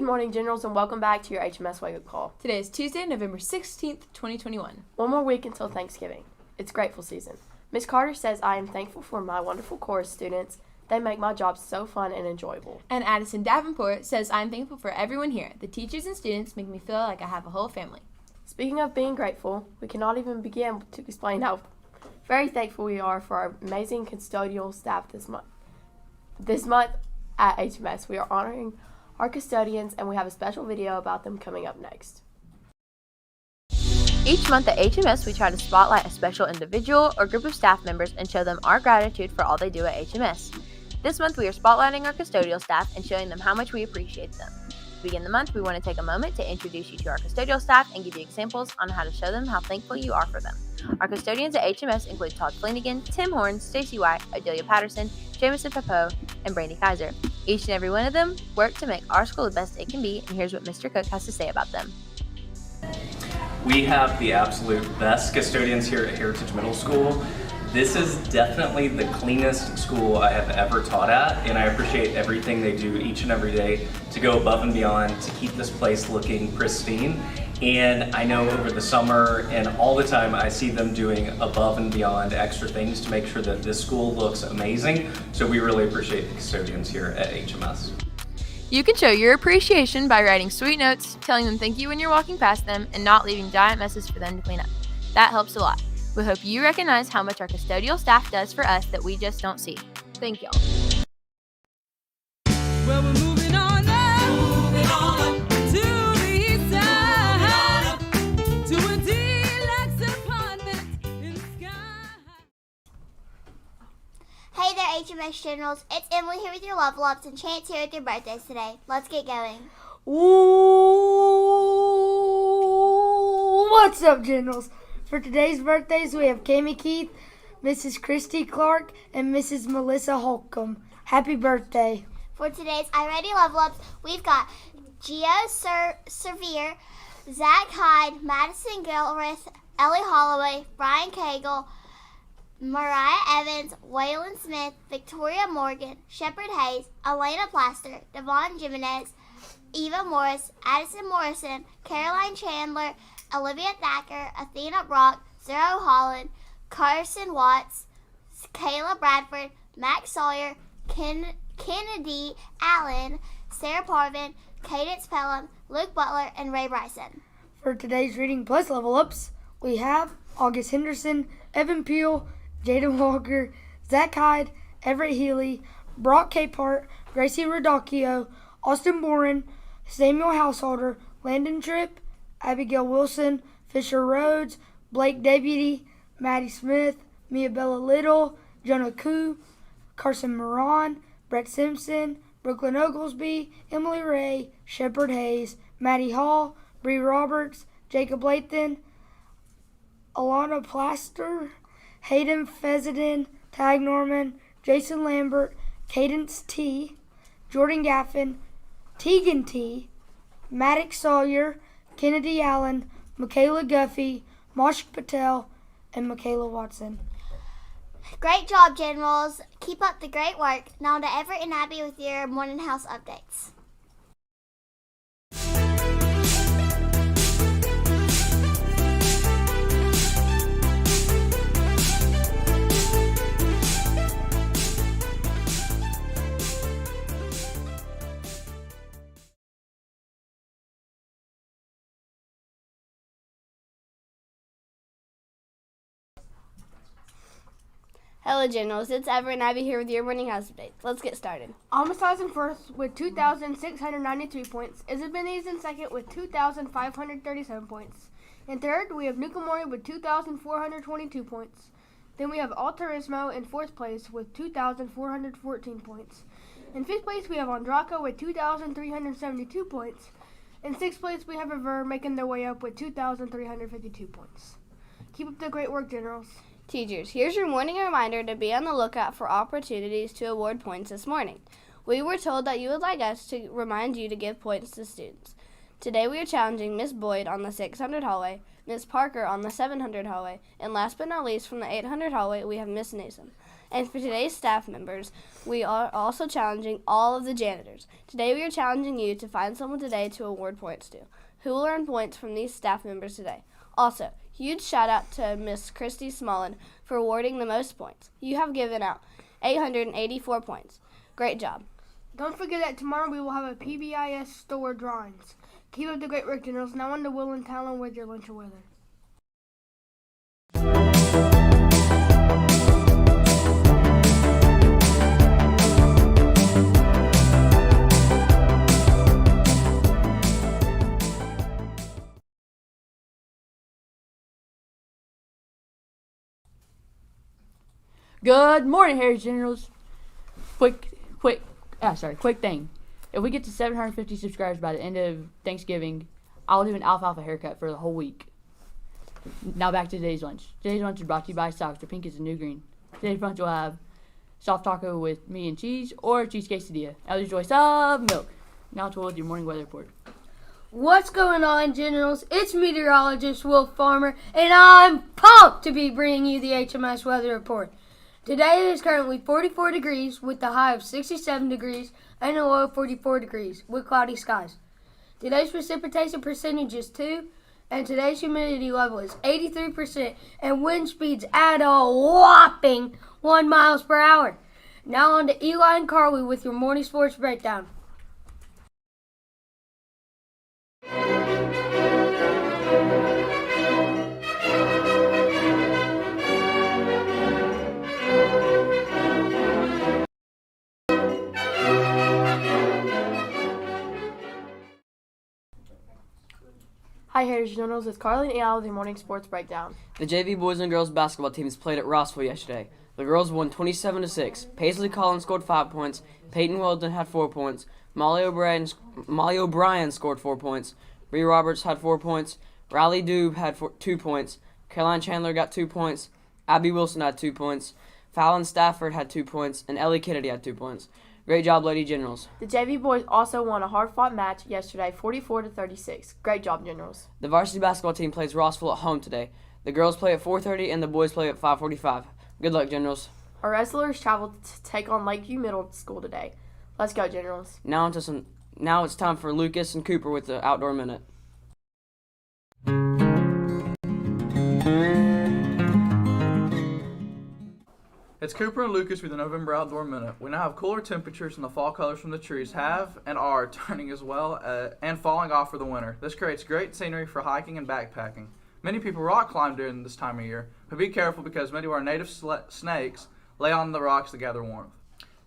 Good morning, Generals, and welcome back to your HMS Wake-Up Call. Today is Tuesday, November 16th, 2021. One more week until Thanksgiving. It's grateful season. Miss Carter says, I am thankful for my wonderful chorus students. They make my job so fun and enjoyable. And Addison Davenport says, I am thankful for everyone here. The teachers and students make me feel like I have a whole family. Speaking of being grateful, we cannot even begin to explain how very thankful we are for our amazing custodial staff this month. This month at HMS, we are honoring our custodians, and we have a special video about them coming up next. Each month at HMS, we try to spotlight a special individual or group of staff members and show them our gratitude for all they do at HMS. This month, we are spotlighting our custodial staff and showing them how much we appreciate them. To begin the month, we want to take a moment to introduce you to our custodial staff and give you examples on how to show them how thankful you are for them. Our custodians at HMS include Todd Flanagan, Tim Horn, Stacy White, Adelia Patterson, Jamison Papeau, and Brandy Kaiser. Each and every one of them work to make our school the best it can be, and here's what Mr. Cook has to say about them. We have the absolute best custodians here at Heritage Middle School. This is definitely the cleanest school I have ever taught at, and I appreciate everything they do each and every day to go above and beyond to keep this place looking pristine. And I know over the summer and all the time I see them doing above and beyond extra things to make sure that this school looks amazing. So we really appreciate the custodians here at HMS. You can show your appreciation by writing sweet notes, telling them thank you when you're walking past them, and not leaving giant messes for them to clean up. That helps a lot. We hope you recognize how much our custodial staff does for us that we just don't see. Thank y'all. Well, we're moving on up to the east side, to a deluxe apartment in the sky. Hey there, HMS Generals. It's Emily here with your level ups and Chance here with your birthdays today. Let's get going. Ooh, what's up, Generals? For today's birthdays, we have Kami Keith, Mrs. Christy Clark, and Mrs. Melissa Holcomb. Happy birthday. For today's iReady level ups, we've got Gio Servier, Zach Hyde, Madison Gilreath, Ellie Holloway, Brian Cagle, Mariah Evans, Waylon Smith, Victoria Morgan, Shepard Hayes, Elena Plaster, Devon Jimenez, Eva Morris, Addison Morrison, Caroline Chandler, Olivia Thacker, Athena Brock, Zero Holland, Carson Watts, Kayla Bradford, Max Sawyer, Kennedy Allen, Sarah Parvin, Cadence Pelham, Luke Butler, and Ray Bryson. For today's Reading Plus level ups, we have August Henderson, Evan Peel, Jaden Walker, Zach Hyde, Everett Healy, Brock Capehart, Gracie Rodocchio, Austin Boren, Samuel Householder, Landon Tripp, Abigail Wilson, Fisher Rhodes, Blake Deputy, Maddie Smith, Mia Bella Little, Jonah Koo, Carson Moran, Brett Simpson, Brooklyn Oglesby, Emily Ray, Shepard Hayes, Maddie Hall, Bree Roberts, Jacob Lathan, Alana Plaster, Hayden Fezenden, Tag Norman, Jason Lambert, Cadence T, Jordan Gaffin, Tegan T, Maddox Sawyer, Kennedy Allen, Michaela Guffey, Moshik Patel, and Michaela Watson. Great job, Generals. Keep up the great work. Now to Everett and Abby with your morning house updates. Hello, Generals. It's Everett and Abby here with your morning house updates. Let's get started. Almastaz in first with 2,693 points. Isabenes in second with 2,537 points. In third, we have Nukamori with 2,422 points. Then we have Altarismo in fourth place with 2,414 points. In fifth place, we have Andraco with 2,372 points. In sixth place, we have Aver making their way up with 2,352 points. Keep up the great work, Generals. Teachers, here's your morning reminder to be on the lookout for opportunities to award points this morning. We were told that you would like us to remind you to give points to students. Today we are challenging Miss Boyd on the 600 hallway Miss Parker on the 700 hallway, and last but not least, from the 800 hallway, we have Miss Nason. And for today's staff members, we are also challenging all of the janitors. Today we are challenging you to find someone today to award points to. Who will earn points from these staff members today? Also, huge shout out to Miss Christy Smolin for awarding the most points. You have given out 884 points. Great job. Don't forget that tomorrow we will have a PBIS store drawings. Keep up the great work, Generals. Now on to Will and Talon with your lunch weather. Good morning, Heritage Generals. Quick thing. If we get to 750 subscribers by the end of Thanksgiving, I'll do an alfalfa haircut for the whole week. Now back to today's lunch. Today's lunch is brought to you by Socks. The pink is the new green. Today's lunch will have soft taco with meat and cheese or cheese quesadilla. Now there's choice of milk. Now to your morning weather report. What's going on, Generals? It's meteorologist Will Farmer, and I'm pumped to be bringing you the HMS weather report. Today it is currently 44 degrees with the high of 67 degrees and a low of 44 degrees with cloudy skies. Today's precipitation percentage is 2, and today's humidity level is 83%, and wind speeds at a whopping 1 miles per hour. Now on to Eli and Carly with your morning sports breakdown. Hi, Heritage Generals. It's Carly and Al with your morning sports breakdown. The JV boys and girls basketball teams played at Rossville yesterday. The girls won 27-6. Paisley Collins scored 5 points. Peyton Weldon had 4 points. Molly O'Brien scored 4 points. Bree Roberts had 4 points. Riley Doob had 2 points. Caroline Chandler got 2 points. Abby Wilson had 2 points. Fallon Stafford had 2 points. And Ellie Kennedy had 2 points. Great job, Lady Generals. The JV boys also won a hard-fought match yesterday, 44-36. Great job, Generals. The varsity basketball team plays Rossville at home today. The girls play at 4:30 and the boys play at 5:45. Good luck, Generals. Our wrestlers traveled to take on Lakeview Middle School today. Let's go, Generals. Now it's time for Lucas and Cooper with the Outdoor Minute. It's Cooper and Lucas with the November Outdoor Minute. We now have cooler temperatures and the fall colors from the trees have and are turning as well and falling off for the winter. This creates great scenery for hiking and backpacking. Many people rock climb during this time of year, but be careful because many of our native snakes lay on the rocks to gather warmth.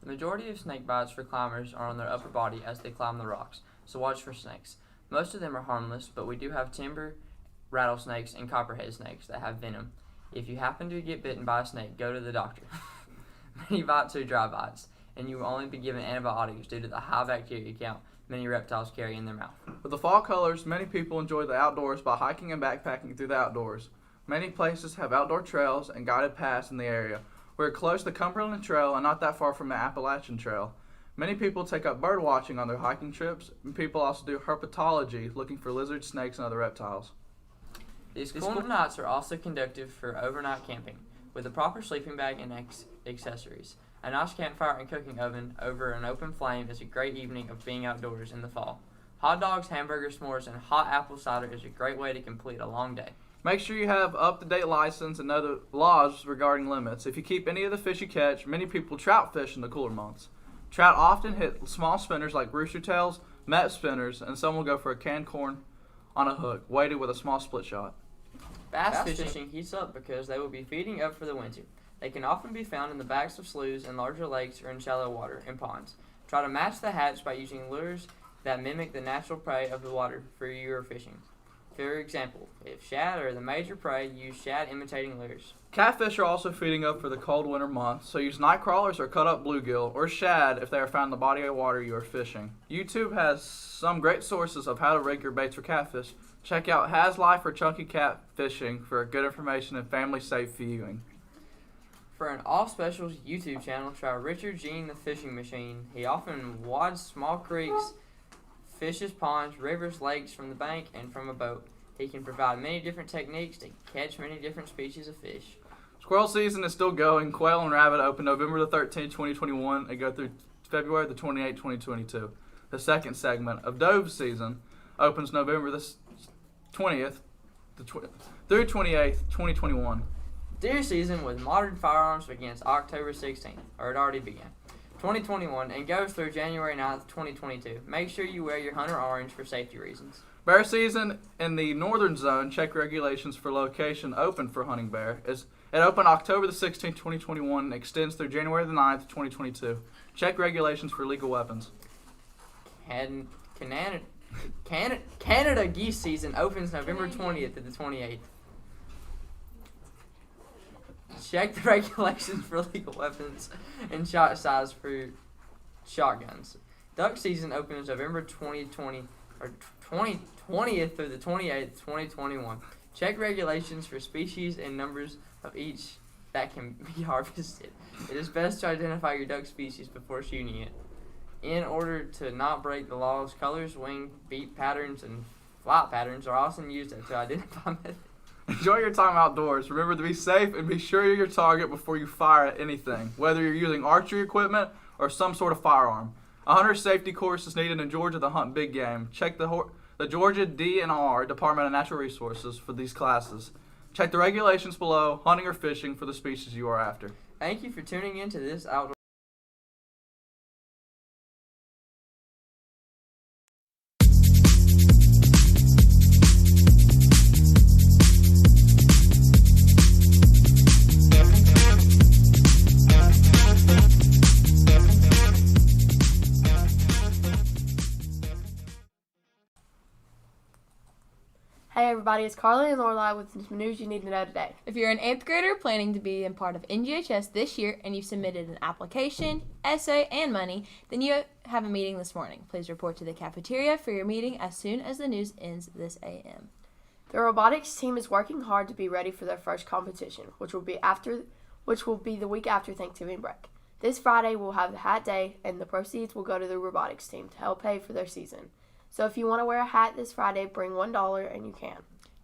The majority of snake bites for climbers are on their upper body as they climb the rocks, so watch for snakes. Most of them are harmless, but we do have timber rattlesnakes and copperhead snakes that have venom. If you happen to get bitten by a snake, go to the doctor. Many bites are dry bites, and you will only be given antibiotics due to the high bacteria count many reptiles carry in their mouth. With the fall colors, many people enjoy the outdoors by hiking and backpacking through the outdoors. Many places have outdoor trails and guided paths in the area. We're close to the Cumberland Trail and not that far from the Appalachian Trail. Many people take up bird watching on their hiking trips, and people also do herpetology, looking for lizards, snakes, and other reptiles. These cool nights are also conducive for overnight camping, with a proper sleeping bag and accessories. A nice campfire and cooking oven over an open flame is a great evening of being outdoors in the fall. Hot dogs, hamburgers, s'mores, and hot apple cider is a great way to complete a long day. Make sure you have up-to-date license and know the laws regarding limits. If you keep any of the fish you catch, many people trout fish in the cooler months. Trout often hit small spinners like rooster tails, met spinners, and some will go for a canned corn on a hook, weighted with a small split shot. Bass fishing heats up because they will be feeding up for the winter. They can often be found in the backs of sloughs in larger lakes or in shallow water and ponds. Try to match the hatch by using lures that mimic the natural prey of the water for your fishing. For example, if shad are the major prey, use shad imitating lures. Catfish are also feeding up for the cold winter months, so use night crawlers or cut up bluegill or shad if they are found in the body of water you are fishing. YouTube has some great sources of how to rig your baits for catfish. Check out Has Life or Chunky Cat Fishing for good information and family-safe viewing. For an all-specials YouTube channel, try Richard Jean the Fishing Machine. He often wades small creeks, fishes ponds, rivers, lakes from the bank and from a boat. He can provide many different techniques to catch many different species of fish. Squirrel season is still going. Quail and rabbit open November the 13th, 2021 and go through February the 28th, 2022. The second segment of dove season opens November the 20th through 28th, 2021. Deer season with modern firearms begins October 16th, or it already began, 2021, and goes through January 9th, 2022. Make sure you wear your hunter orange for safety reasons. Bear season in the northern zone, check regulations for location open for hunting bear. It opened October the 16th, 2021 and extends through January the 9th, 2022. Check regulations for legal weapons. Canada geese season opens November 20th to the 28th. Check the regulations for legal weapons and shot size for shotguns. Duck season opens November 2020 or 20th through the 28th, 2021. Check regulations for species and numbers of each that can be harvested. It is best to identify your duck species before shooting it. In order to not break the laws, colors, wing, beat patterns, and flight patterns are often used to identify methods. Enjoy your time outdoors. Remember to be safe and be sure you're your target before you fire at anything, whether you're using archery equipment or some sort of firearm. A hunter safety course is needed in Georgia to hunt big game. Check the Georgia DNR, Department of Natural Resources, for these classes. Check the regulations below, hunting or fishing for the species you are after. Thank you for tuning in to this outdoor. Hey everybody, it's Carly and Lorelai with some news you need to know today. If you're an 8th grader planning to be a part of NGHS this year and you've submitted an application, essay, and money, then you have a meeting this morning. Please report to the cafeteria for your meeting as soon as the news ends this a.m. The robotics team is working hard to be ready for their first competition, which will be the week after Thanksgiving break. This Friday we'll have the hat day, and the proceeds will go to the robotics team to help pay for their season. So if you want to wear a hat this Friday, bring $1 and you can.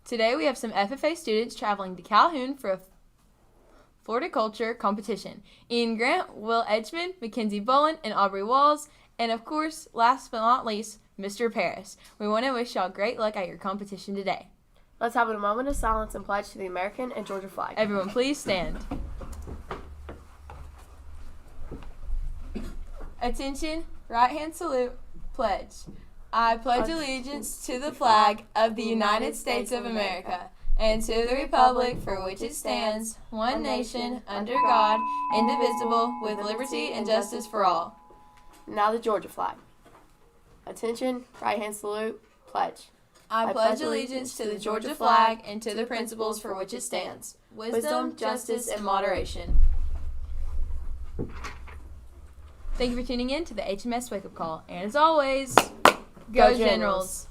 Today we have some FFA students traveling to Calhoun for a floriculture competition. Ian Grant, Will Edgman, Mackenzie Bolin, and Aubrey Walls, and of course, last but not least, Mr. Paris. We want to wish y'all great luck at your competition today. Let's have a moment of silence and pledge to the American and Georgia flag. Everyone please stand. Attention, right hand salute, pledge. I pledge allegiance to the flag of the United States of America and to the republic for which it stands, one nation, under God, indivisible, with liberty and justice for all. Now the Georgia flag. Attention, right hand salute, pledge. I pledge allegiance to the Georgia flag and to the principles for which it stands, wisdom, justice, and moderation. Thank you for tuning in to the HMS Wake Up Call, and as always, Go Generals!